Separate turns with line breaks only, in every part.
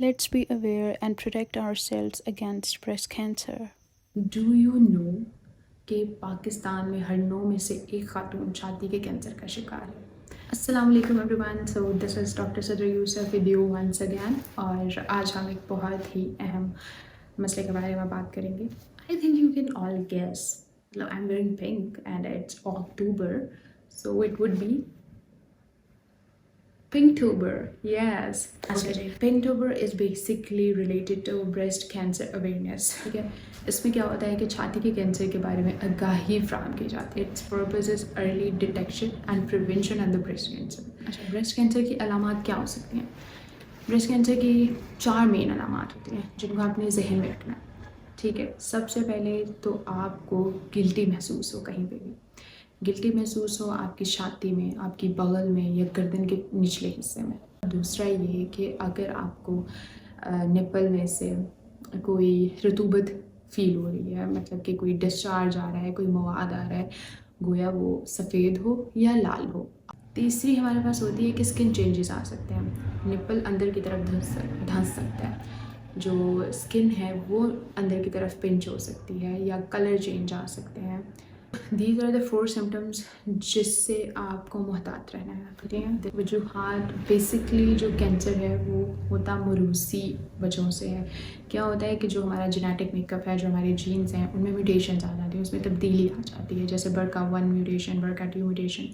Let's be aware and protect ourselves against breast cancer.
Do you know کہ پاکستان میں ہر 9 میں سے ایک خاتون چھاتی کے کینسر کا شکار ہے؟ السلام علیکم every one. So this is doctor صدر یوسف ود یو ونس اگین. اور آج ہم ایک بہت ہی اہم مسئلے کے بارے میں بات کریں گے. I think you can all guess. مطلب I am wearing pink and it's October, so it would be Pinktober, yes. Okay. Pinktober is basically related to breast cancer awareness. ٹھیک ہے, اس میں کیا ہوتا ہے کہ چھاتی کے کینسر کے بارے میں آگاہی فراہم کی جاتی ہے. Its purpose is early detection and prevention on the breast cancer. اچھا, بریسٹ کینسر کی علامات کیا ہو سکتی ہیں؟ بریسٹ کینسر کی 4 مین علامات ہوتی ہیں جن کو آپ نے ذہن میں رکھنا ہے. ٹھیک ہے, سب سے پہلے تو آپ کو گلٹی محسوس ہو, کہیں پہ بھی گلٹی محسوس ہو آپ کی چھاتی میں, آپ کی بغل میں یا گردن کے نچلے حصے میں. دوسرا یہ کہ اگر آپ کو نپل میں سے کوئی رطوبت فیل ہو رہی ہے, مطلب کہ کوئی ڈسچارج آ رہا ہے, کوئی مواد آ رہا ہے, گویا وہ سفید ہو یا لال ہو. تیسری ہمارے پاس ہوتی ہے کہ اسکن چینجز آ سکتے ہیں, نپل اندر کی طرف دھنس سکتا ہے, جو اسکن ہے وہ اندر کی طرف پنچ ہو سکتی ہے یا کلر چینج آ سکتے ہیں. دیز آر دا 4 سمٹمس جس سے آپ کو محتاط رہنا ہے. وجوہات بیسکلی جو کینسر ہے وہ ہوتا موروثی وجہوں سے ہے. کیا ہوتا ہے کہ جو ہمارا جینیٹک میک اپ ہے, جو ہمارے جینز ہیں, ان میں میوٹیشنز آ جاتی ہیں, اس میں تبدیلی آ جاتی ہے, جیسے BRCA1 میوٹیشن, BRCA2 میوٹیشن,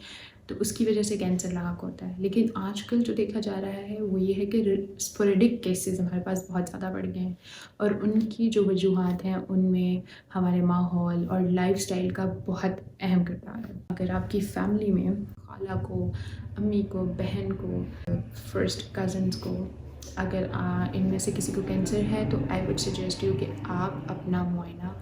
تو اس کی وجہ سے کینسر لاحق ہوتا ہے. لیکن آج کل جو دیکھا جا رہا ہے وہ یہ ہے کہ اسپوریڈک کیسز ہمارے پاس بہت زیادہ بڑھ گئے ہیں, اور ان کی جو وجوہات ہیں ان میں ہمارے ماحول اور لائف اسٹائل کا بہت اہم کردار ہے. اگر آپ کی فیملی میں خالہ کو, امی کو, بہن کو, فرسٹ کزنس کو, اگر ان میں سے کسی کو کینسر ہے تو آئی وڈ سجیسٹ یو کہ آپ اپنا معائنہ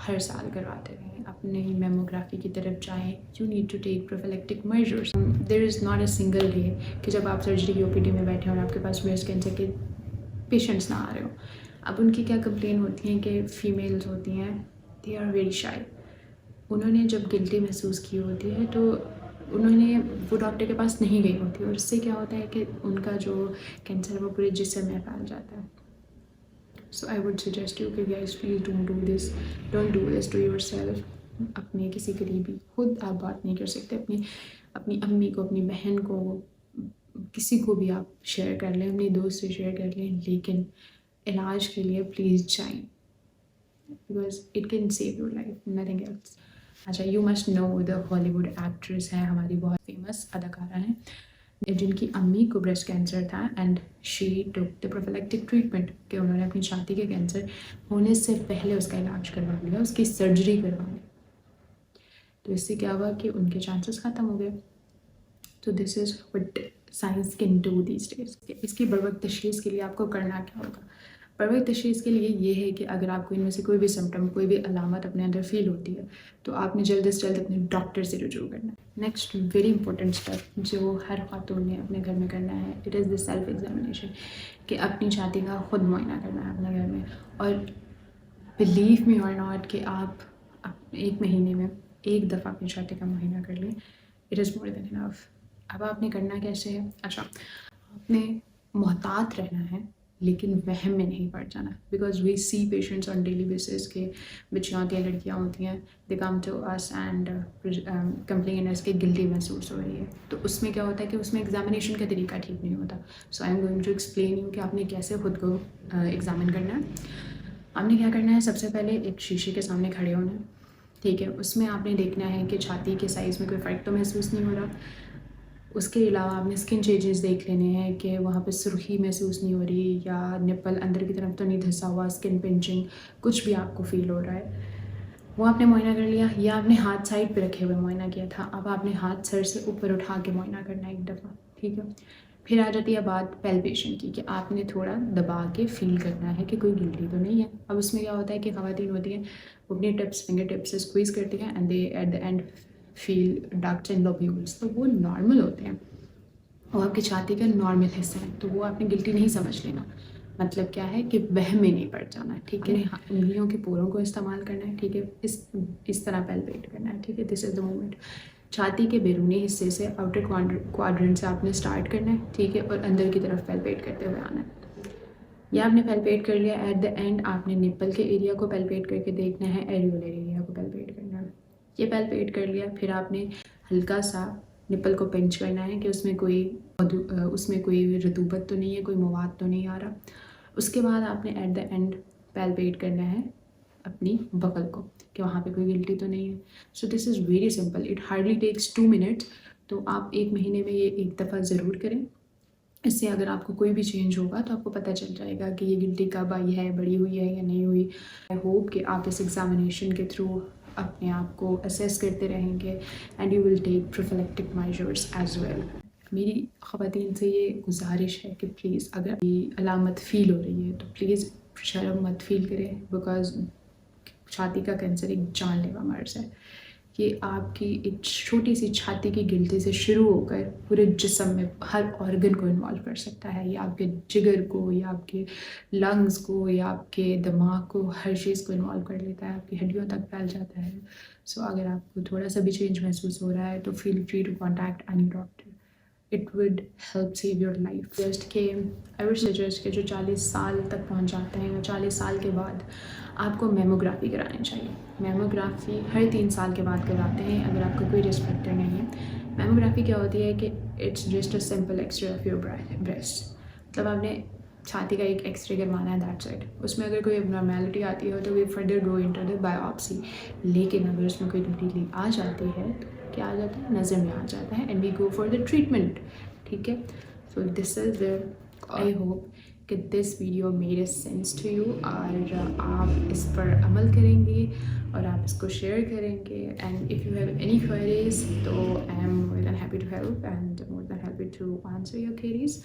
ہر سال کرواتے رہیں, اپنے میموگرافی کی طرف جائیں. You need to take prophylactic measures. There is not a single day کہ جب آپ سرجری کی OPD میں بیٹھے اور آپ کے پاس بریسٹ کینسر کے پیشنٹس نہ آ رہے ہوں. اب ان کی کیا کمپلین ہوتی ہیں کہ فیمیلز ہوتی ہیں, دے آر ویری شائی. انہوں نے جب گلٹی محسوس کی ہوتی ہے تو انہوں نے وہ ڈاکٹر کے پاس نہیں گئی ہوتی, اور اس سے کیا ہوتا ہے کہ ان کا جو کینسر ہے وہ پورے جسم میں پھیل جاتا ہے. So I would suggest you کہ guys please don't do this to yourself. اپنے کسی قریبی, خود آپ بات نہیں کر سکتے, اپنی امی کو, اپنی بہن کو, کسی کو بھی آپ شیئر کر لیں, اپنی دوست سے شیئر کر لیں, لیکن علاج کے لیے پلیز جائیں, because it can save your life, nothing else. اچھا, you must know the Hollywood actress ہیں, ہماری بہت فیمس اداکارہ ہیں, جن کی امی کو بریسٹ کینسر تھا اینڈ شی ٹوک دا پروفیلیکٹک ٹریٹمنٹ, کہ انہوں نے اپنی چھاتی کے کینسر ہونے سے پہلے اس کا علاج کروا لیا, اس کی سرجری کروا لی. تو اس سے کیا ہوا کہ ان کے چانسز ختم ہو گئے. تو this is what science can do these days. اس کی بروقت تشخیص کے لیے آپ کو کرنا کیا ہوگا؟ بروقت تشخیص کے لیے یہ ہے کہ اگر آپ کو ان میں سے کوئی بھی سمٹم, کوئی بھی علامت اپنے اندر فیل ہوتی ہے تو آپ نے جلد از جلد اپنے ڈاکٹر سے رجوع کرنا ہے. نیکسٹ ویری امپورٹنٹ اسٹیپ جو ہر خاتون نے اپنے گھر میں کرنا ہے, it is the self examination, کہ اپنی چھاتی کا خود معائنہ کرنا ہے اپنے گھر میں. اور بلیو می اور ناٹ کہ آپ 1 مہینے میں 1 دفعہ اپنی چھاتی کا معائنہ کر لیں, اٹ از مور دین انف. اب آپ نے کرنا کیسے ہے؟ اچھا, آپ نے محتاط رہنا ہے لیکن وہم میں نہیں پڑ جانا, because we see patients on daily basis کے بچیاں ہوتی ہیں, لڑکیاں ہوتی ہیں, they come to us and complain اس کے گلٹی محسوس ہو رہی ہے. تو اس میں کیا ہوتا ہے کہ اس میں ایگزامینیشن کا طریقہ ٹھیک نہیں ہوتا. So I am going to explain you کہ آپ نے کیسے خود کو ایگزامن کرنا ہے. آپ نے کیا کرنا ہے, سب سے پہلے ایک شیشے کے سامنے کھڑے ہونا ہے. ٹھیک ہے, اس میں آپ نے دیکھنا ہے کہ چھاتی کے سائز میں کوئی فرق تو محسوس نہیں ہو رہا. اس کے علاوہ آپ نے اسکن چینجز دیکھ لینے ہیں کہ وہاں پہ سرخی محسوس نہیں ہو رہی, یا نپل اندر کی طرف تو نہیں دھسا ہوا, اسکن پنچنگ کچھ بھی آپ کو فیل ہو رہا ہے. وہ آپ نے معائنہ کر لیا, یا آپ نے ہاتھ سائڈ پہ رکھے ہوئے معائنہ کیا تھا, اب آپ نے ہاتھ سر سے اوپر اٹھا کے معائنہ کرنا ہے 1 دفعہ. ٹھیک ہے, پھر آ جاتی ہے بات پیلپیشن کی, کہ آپ نے تھوڑا دبا کے فیل کرنا ہے کہ کوئی گلٹی تو نہیں ہے. اب اس میں کیا ہوتا ہے کہ خواتین ہوتی ہیں وہ اپنی ٹپس, فنگر ٹپس سے اسکویز کرتی ہیں and they at the end feel ducts and lobules, تو وہ نارمل ہوتے ہیں, وہ آپ کی چھاتی کا نارمل حصہ ہے, تو وہ آپ نے گلٹی نہیں سمجھ لینا. مطلب کیا ہے کہ وہم میں نہیں پڑ جانا ہے. ٹھیک ہے, انگلیوں کے پوروں کو استعمال کرنا ہے. ٹھیک ہے, اس طرح پیلپیٹ کرنا ہے. ٹھیک ہے, دس از دا مومنٹ. چھاتی کے بیرونی حصے سے, آؤٹر کوادرنٹ سے آپ نے اسٹارٹ کرنا ہے. ٹھیک ہے, اور اندر کی طرف پیلپیٹ کرتے ہوئے آنا ہے. یہ آپ نے پیلپیٹ کر لیا. ایٹ دا اینڈ آپ نے نپل کے ایریا کو پیلپیٹ کر کے دیکھنا ہے, ایریولر ایریا کو پیلپیٹ کرنا ہے. یہ پیلپیٹ کر لیا, پھر آپ نے ہلکا سا نپل کو پنچ کرنا ہے کہ اس میں کوئی رطوبت تو نہیں ہے, کوئی مواد تو نہیں آ رہا. اس کے بعد آپ نے ایٹ دا اینڈ پیلپیٹ کرنا ہے اپنی بغل کو کہ وہاں پہ کوئی گلٹی تو نہیں ہے. So this is very simple, it hardly takes 2 minutes. تو آپ 1 مہینے میں یہ ایک دفعہ ضرور کریں. اس سے اگر آپ کو کوئی بھی چینج ہوگا تو آپ کو پتہ چل جائے گا کہ یہ گلٹی کب آئی ہے, بڑی ہوئی ہے یا نہیں ہوئی. آئی ہوپ کہ آپ اس ایگزامینیشن کے تھرو اپنے آپ کو اسیس کرتے رہیں گے and you will take prophylactic measures as well. میری خواتین سے یہ گزارش ہے کہ پلیز اگر یہ علامت فیل ہو رہی ہے تو پلیز شرم مت فیل کریں, بیکاز چھاتی کا کینسر ایک جان لیوا مرض ہے. یہ آپ کی ایک چھوٹی سی چھاتی کی گلٹی سے شروع ہو کر پورے جسم میں ہر آرگن کو انوالو کر سکتا ہے. یہ آپ کے جگر کو یا آپ کے لنگز کو یا آپ کے دماغ کو, ہر چیز کو انوالو کر لیتا ہے, آپ کی ہڈیوں تک پھیل جاتا ہے. سو اگر آپ کو تھوڑا سا بھی چینج محسوس ہو رہا ہے تو feel free to contact any doctor. It would help save your life. Just کہ آئی وڈ سجیسٹ کہ جو 40 سال تک پہنچ جاتے ہیں یا 40 سال کے بعد آپ کو میموگرافی کرانی چاہیے. میموگرافی ہر 3 سال کے بعد کراتے ہیں اگر آپ کا کوئی رسک فیکٹر نہیں ہے. میموگرافی کیا ہوتی ہے کہ it's just a simple X ray of your breast. مطلب آپ نے چھاتی کا ایک ایکس رے کروانا ہے, دیٹس اٹ. اس میں اگر کوئی اب نارمیلٹی آتی ہے تو we further go into the biopsy. لیکن اگر اس میں کوئی تبدیلی آ جاتی ہے تو کیا آ جاتا ہے, نظر میں آ جاتا ہے and we go for the treatment. ٹھیک ہے. So this is the, I hope کہ this video made sense to you, اور آپ اس پر عمل کریں گے اور آپ اس کو شیئر کریں گے. And if you have any queries تو I am more than happy to help and more than happy to answer your queries.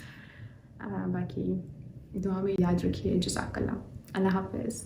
باقی دعا میں یاد رکھیے. جزاک اللہ. اللہ حافظ.